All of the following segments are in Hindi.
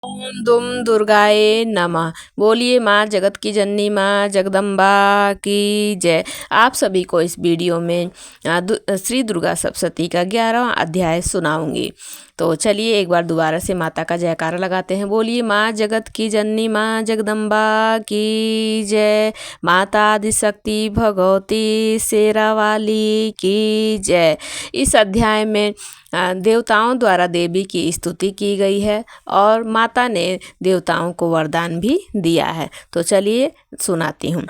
ओम दुम दुर्गाए नमः। बोलिए माँ जगत की जननी माँ जगदम्बा की जय। आप सभी को इस वीडियो में श्री दुर्गा सप्तशती का 11वां अध्याय सुनाऊंगी। तो चलिए एक बार दोबारा से माता का जयकारा लगाते हैं। बोलिए माँ जगत की जननी माँ जगदम्बा की जय। माता आदिशक्ति भगवती शेरा वाली की जय। इस अध्याय में देवताओं द्वारा देवी की स्तुति की गई है और माता ने देवताओं को वरदान भी दिया है। तो चलिए सुनाती हूँ।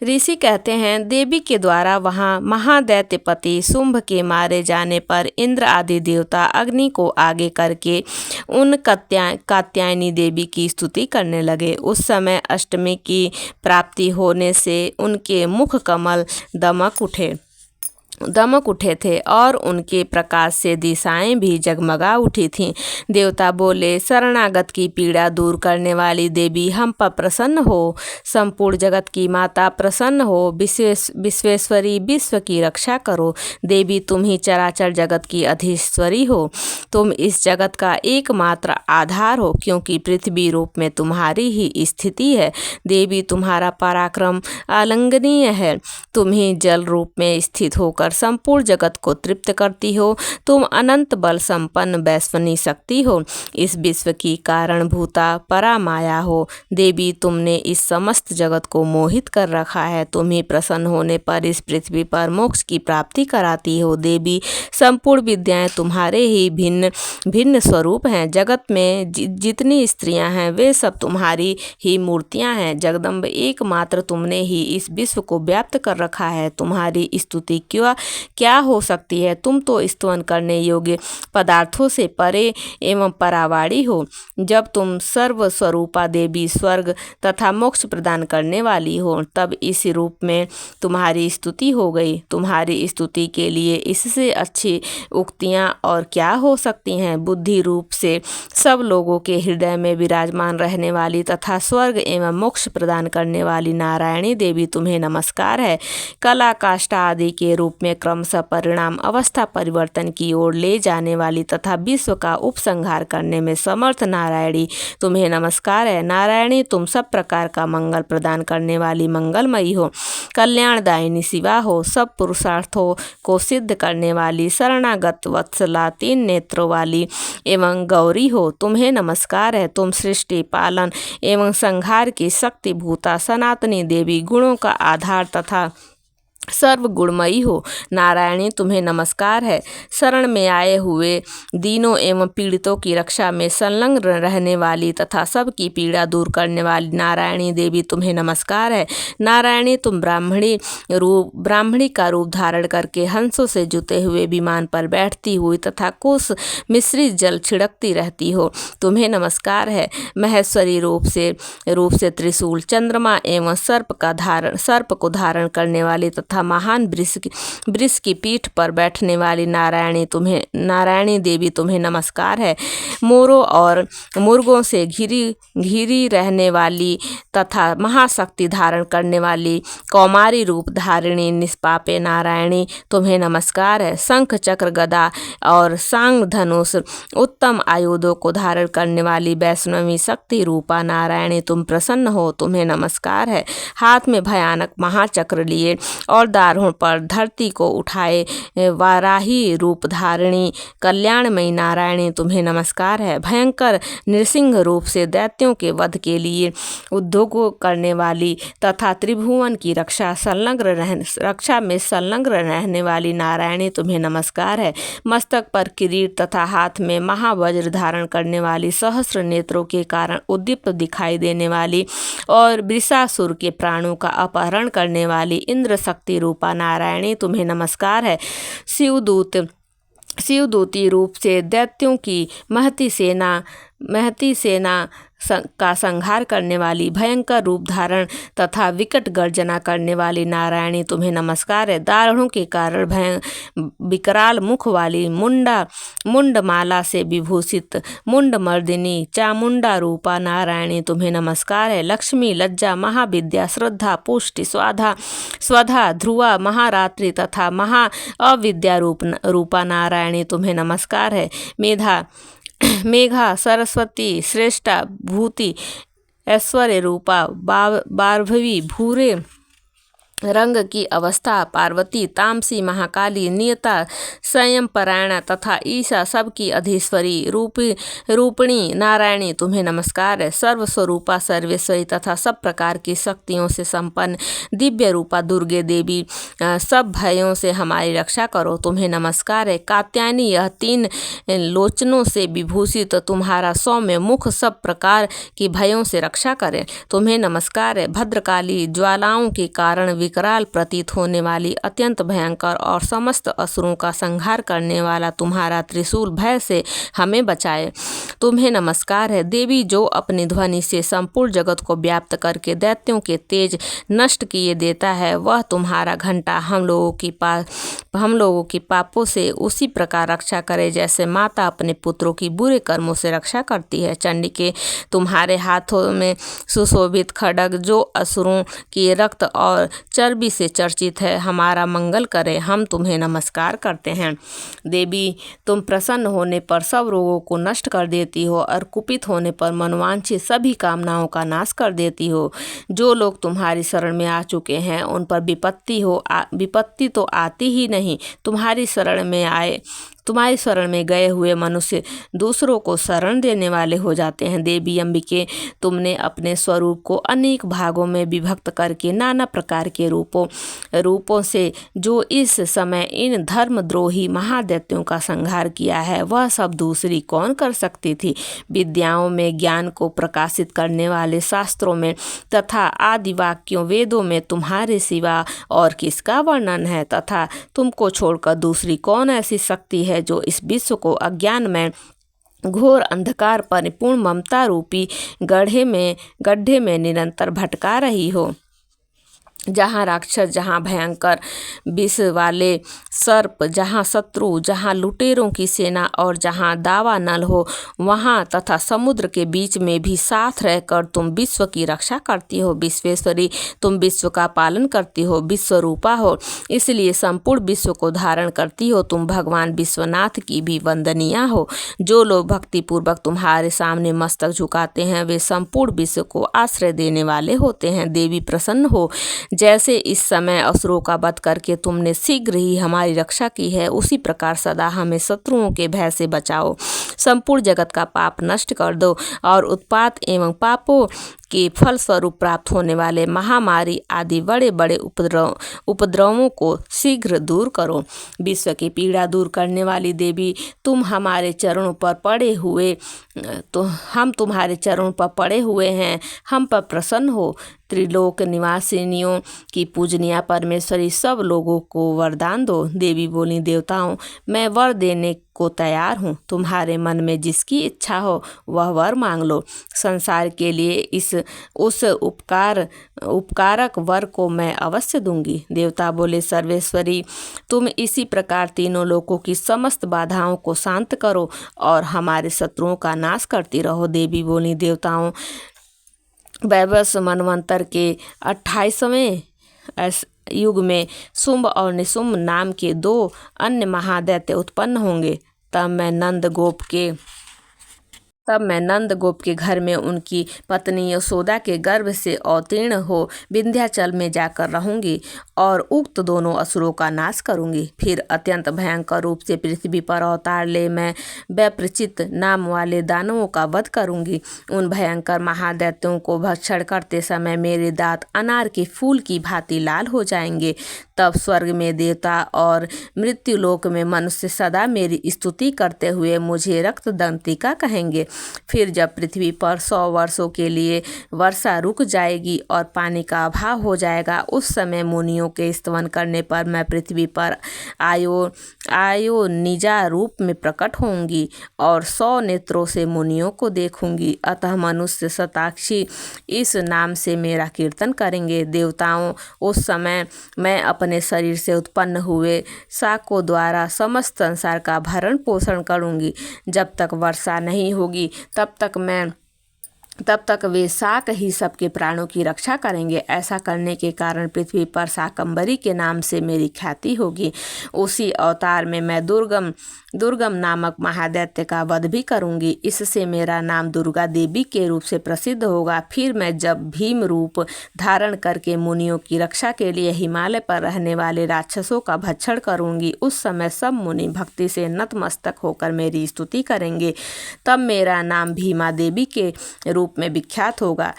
ऋषि कहते हैं, देवी के द्वारा वहाँ महादैत्यपति शुंभ के मारे जाने पर इंद्र आदि देवता अग्नि को आगे करके उन कात्यायनी देवी की स्तुति करने लगे। उस समय अष्टमी की प्राप्ति होने से उनके मुख कमल दमक उठे थे और उनके प्रकाश से दिशाएं भी जगमगा उठी थीं। देवता बोले, शरणागत की पीड़ा दूर करने वाली देवी हम पर प्रसन्न हो। संपूर्ण जगत की माता प्रसन्न हो। विश्वेश्वरी विश्व की रक्षा करो। देवी तुम ही चराचर जगत की अधीश्वरी हो। तुम इस जगत का एकमात्र आधार हो, क्योंकि पृथ्वी रूप में तुम्हारी ही स्थिति है। देवी तुम्हारा पराक्रम अलंघनीय है। तुम ही जल रूप में स्थित होकर संपूर्ण जगत को तृप्त करती हो। तुम अनंत बल संपन्न वैश्वनी शक्ति हो। इस विश्व की कारणभूता परामाया हो। देवी तुमने इस समस्त जगत को मोहित कर रखा है। तुम ही प्रसन्न होने पर इस पृथ्वी पर मोक्ष की प्राप्ति कराती हो। देवी संपूर्ण विद्याएं तुम्हारे ही भिन्न भिन्न स्वरूप हैं। जगत में जितनी स्त्रियां हैं वे सब तुम्हारी ही मूर्तियां हैं। जगदम्ब एकमात्र तुमने ही इस विश्व को व्याप्त कर रखा है। तुम्हारी स्तुति क्या हो सकती है। तुम तो स्तवन करने योग्य पदार्थों से परे एवं परावाड़ी हो। जब तुम सर्व स्वरूपा देवी स्वर्ग तथा मोक्ष प्रदान करने वाली हो, तब इस रूप में तुम्हारी स्तुति हो गई। तुम्हारी स्तुति के लिए इससे अच्छी उक्तियां और क्या हो सकती हैं। बुद्धि रूप से सब लोगों के हृदय में विराजमान रहने वाली तथा स्वर्ग एवं मोक्ष प्रदान करने वाली नारायणी देवी तुम्हें नमस्कार है। कला काष्ठा आदि के रूप में क्रमशः परिणाम अवस्था परिवर्तन की ओर ले जाने वाली तथा विश्व का उपसंहार करने में समर्थ नारायणी तुम्हें नमस्कार है। नारायणी तुम सब प्रकार का मंगल प्रदान करने वाली मंगलमयी हो। कल्याणदायिनी शिवा हो। सब पुरुषार्थों को सिद्ध करने वाली शरणागत वत्सला 3 नेत्रों वाली एवं गौरी हो। तुम्हें नमस्कार है। तुम सृष्टि पालन एवं संहार की शक्ति भूता सनातनी देवी गुणों का आधार तथा सर्व गुणमयी हो। नारायणी तुम्हें नमस्कार है। शरण में आए हुए दीनों एवं पीड़ितों की रक्षा में संलग्न रहने वाली तथा सबकी पीड़ा दूर करने वाली नारायणी देवी तुम्हें नमस्कार है। नारायणी तुम ब्राह्मणी का रूप धारण करके हंसों से जुते हुए विमान पर बैठती हुई तथा कुश मिश्रित जल छिड़कती रहती हो। तुम्हें नमस्कार है। महेश्वरी रूप से त्रिशूल चंद्रमा एवं सर्प को धारण करने वाली तथा महान वृष की पीठ पर बैठने वाली नारायणी देवी तुम्हें नमस्कार है। मोरों और मुर्गों से घिरी रहने वाली तथा महाशक्ति धारण करने वाली कौमारी रूप धारिणी निष्पापे नारायणी तुम्हें नमस्कार है। शंख चक्र गदा और सांग धनुष उत्तम आयुधों को धारण करने वाली वैष्णवी शक्ति रूपा नारायणी तुम प्रसन्न हो। तुम्हें नमस्कार है। हाथ में भयानक महाचक्र लिए और दारों पर धरती को उठाए वाराही रूप धारिणी कल्याणमयी नारायणी तुम्हें नमस्कार है। भयंकर नृसिंह रूप से दैत्यों के वध के लिए उद्योग करने वाली तथा त्रिभुवन की रक्षा में संलग्न रहने वाली नारायणी तुम्हें नमस्कार है। मस्तक पर किरीट तथा हाथ में महावज्र धारण करने वाली सहस्र नेत्रों के कारण उद्दीप्त दिखाई देने वाली और वृषासुर के प्राणों का अपहरण करने वाली इंद्र शक्ति रूपा नारायणी तुम्हें नमस्कार है। शिवदूती रूप से दैत्यों की महती सेना का संहार करने वाली मुंडकर रूप धारण तथा विकट गर्जना करने वाली नारायणी तुम्हें नमस्कार है। दारुणों के कारण विकराल मुख वाली मुंडमाला से विभूषित मुंडमर्दिनी चामुंडा रूपा नारायणी तुम्हें नमस्कार है। लक्ष्मी, लज्जा, महाविद्या, श्रद्धा, पुष्टि, स्वधा, ध्रुवा, महारात्रि तथा महा अविद्या रूपा नारायणी तुम्हें नमस्कार है। मेघा सरस्वती श्रेष्ठा भूति ऐश्वर्य रूपा बार्भवी भूरे रंग की अवस्था पार्वती तामसी महाकाली नियता संयम परायणा तथा ईशा सबकी अधीश्वरी रूपिणी नारायणी तुम्हें नमस्कार है। सर्वस्वरूपा सर्वेश्वरी तथा सब प्रकार की शक्तियों से संपन्न दिव्य रूपा दुर्गे देवी सब भयों से हमारी रक्षा करो तुम्हें नमस्कार है। कात्यायनी यह 3 लोचनों से विभूषित तुम्हारा सौम्य मुख सब प्रकार की भयों से रक्षा करे तुम्हें नमस्कार है। भद्रकाली ज्वालाओं के कारण विकराल प्रतीत होने वाली अत्यंत भयंकर और समस्त असुरों का संहार करने वाला तुम्हारा त्रिशूल भय से हमें बचाए तुम्हें नमस्कार है। देवी जो अपनी ध्वनि से संपूर्ण जगत को व्याप्त करके दैत्यों के तेज नष्ट किए देता है वह तुम्हारा घंटा हम लोगों की पापों से उसी प्रकार रक्षा करे जैसे माता अपने पुत्रों की बुरे कर्मों से रक्षा करती है। चंडिके तुम्हारे हाथों में सुशोभित खड्ग जो असुरों की रक्त और चर्बी से चर्चित है हमारा मंगल करे हम तुम्हें नमस्कार करते हैं। देवी तुम प्रसन्न होने पर सब रोगों को नष्ट कर देती हो और कुपित होने पर मनवांछित सभी कामनाओं का नाश कर देती हो। जो लोग तुम्हारी शरण में आ चुके हैं उन पर विपत्ति तो आती ही नहीं तुम्हारी शरण में गए हुए मनुष्य दूसरों को शरण देने वाले हो जाते हैं। देवी अंबिके तुमने अपने स्वरूप को अनेक भागों में विभक्त करके नाना प्रकार के रूपों से जो इस समय इन धर्मद्रोही महादैत्यों का संहार किया है वह सब दूसरी कौन कर सकती थी। विद्याओं में ज्ञान को प्रकाशित करने वाले शास्त्रों में तथा आदि वाक्यों वेदों में तुम्हारे सिवा और किसका वर्णन है तथा तुमको छोड़कर दूसरी कौन ऐसी शक्ति है जो इस विश्व को अज्ञान में घोर अंधकार परिपूर्ण ममता रूपी गड्ढे में निरंतर भटका रही हो। जहाँ राक्षस जहाँ भयंकर विष वाले सर्प जहाँ शत्रु जहाँ लुटेरों की सेना और जहाँ दावा नल हो वहाँ तथा समुद्र के बीच में भी साथ रहकर तुम विश्व की रक्षा करती हो। विश्वेश्वरी तुम विश्व का पालन करती हो विश्वरूपा हो इसलिए संपूर्ण विश्व को धारण करती हो। तुम भगवान विश्वनाथ की भी वंदनीया हो। जो लोग भक्तिपूर्वक तुम्हारे सामने मस्तक झुकाते हैं वे संपूर्ण विश्व को आश्रय देने वाले होते हैं। देवी प्रसन्न हो जैसे इस समय असुरों का वध करके तुमने शीघ्र ही हमारी रक्षा की है उसी प्रकार सदा हमें शत्रुओं के भय से बचाओ। संपूर्ण जगत का पाप नष्ट कर दो और उत्पात एवं पापों के फल स्वरूप प्राप्त होने वाले महामारी आदि बड़े बड़े उपद्रवों को शीघ्र दूर करो। विश्व की पीड़ा दूर करने वाली देवी तुम हमारे चरणों पर पड़े हुए हैं हम पर प्रसन्न हो। त्रिलोक निवासिनियों की पूजनीय परमेश्वरी सब लोगों को वरदान दो। देवी बोली देवताओं मैं वर देने को तैयार हूँ तुम्हारे मन में जिसकी इच्छा हो वह वर मांग लो। संसार के लिए उस उपकारक वर को मैं अवश्य दूंगी। देवता बोले सर्वेश्वरी तुम इसी प्रकार तीनों लोकों की समस्त बाधाओं को शांत करो और हमारे शत्रुओं का नाश करती रहो। देवी बोली देवताओं वैवस्व मनवंतर के 28वें युग में शुंभ और निशुंभ नाम के 2 अन्य महादैत्य उत्पन्न होंगे। तब मैं नंद गोप के घर में उनकी पत्नी यशोदा के गर्भ से अवतीर्ण हो विंध्याचल में जाकर रहूंगी और उक्त दोनों असुरों का नाश करूंगी। फिर अत्यंत भयंकर रूप से पृथ्वी पर अवतार ले मैं वैप्रचित नाम वाले दानवों का वध करूंगी। उन भयंकर महादैत्यों को भक्षण करते समय मेरे दांत अनार के फूल की भांति लाल हो जाएंगे। तब स्वर्ग में देवता और मृत्युलोक में मनुष्य सदा मेरी स्तुति करते हुए मुझे रक्तदंतिका कहेंगे। फिर जब पृथ्वी पर 100 वर्षों के लिए वर्षा रुक जाएगी और पानी का अभाव हो जाएगा उस समय मुनियों के स्तवन करने पर मैं पृथ्वी पर आयो निजा रूप में प्रकट होंगी और 100 नेत्रों से मुनियों को देखूंगी। अतः मनुष्य शताक्षी इस नाम से मेरा कीर्तन करेंगे। देवताओं उस समय मैं अपने शरीर से उत्पन्न हुए शाकों द्वारा समस्त संसार का भरण पोषण करूंगी। जब तक वर्षा नहीं होगी तब तक वे शाक ही सबके प्राणों की रक्षा करेंगे। ऐसा करने के कारण पृथ्वी पर शाकंभरी के नाम से मेरी ख्याति होगी। उसी अवतार में मैं दुर्गम दुर्गम नामक महादैत्य का वध भी करूंगी। इससे मेरा नाम दुर्गा देवी के रूप से प्रसिद्ध होगा। फिर मैं जब भीम रूप धारण करके मुनियों की रक्षा के लिए हिमालय पर रहने वाले राक्षसों का भक्षण करूंगी, उस समय सब मुनि भक्ति से नतमस्तक होकर मेरी स्तुति करेंगे। तब मेरा नाम भीमा देवी के रूप में विख्यात होगा।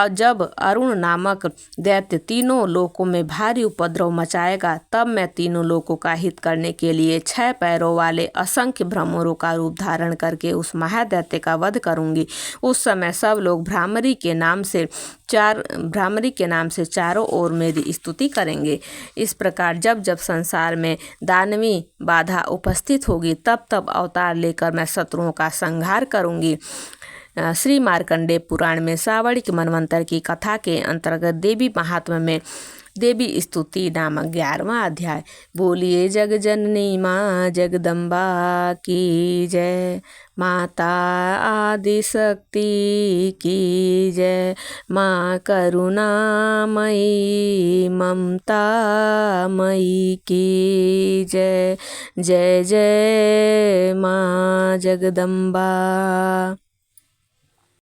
जब अरुण नामक दैत्य तीनों लोकों में भारी उपद्रव मचाएगा, तब मैं तीनों लोकों का हित करने के लिए 6 पैरों वाले असंख्य भ्रमरों का रूप धारण करके उस महादैत्य का वध करूंगी। उस समय सब लोग भ्रामरी के नाम से चारों ओर मेरी स्तुति करेंगे। इस प्रकार जब जब संसार में दानवी बाधा उपस्थित होगी, तब तब अवतार लेकर मैं शत्रुओं का संहार करूंगी। श्री मार्कंडेय पुराण में सावर्णिक मनवंतर की कथा के अंतर्गत देवी महात्म्य में देवी स्तुति नामक 11वां अध्याय। बोलिए जग जननी माँ जगदम्बा की जय, माता आदि शक्ति की जय, माँ करुणामयी ममतामयी की जय। जय जय माँ जगदम्बा।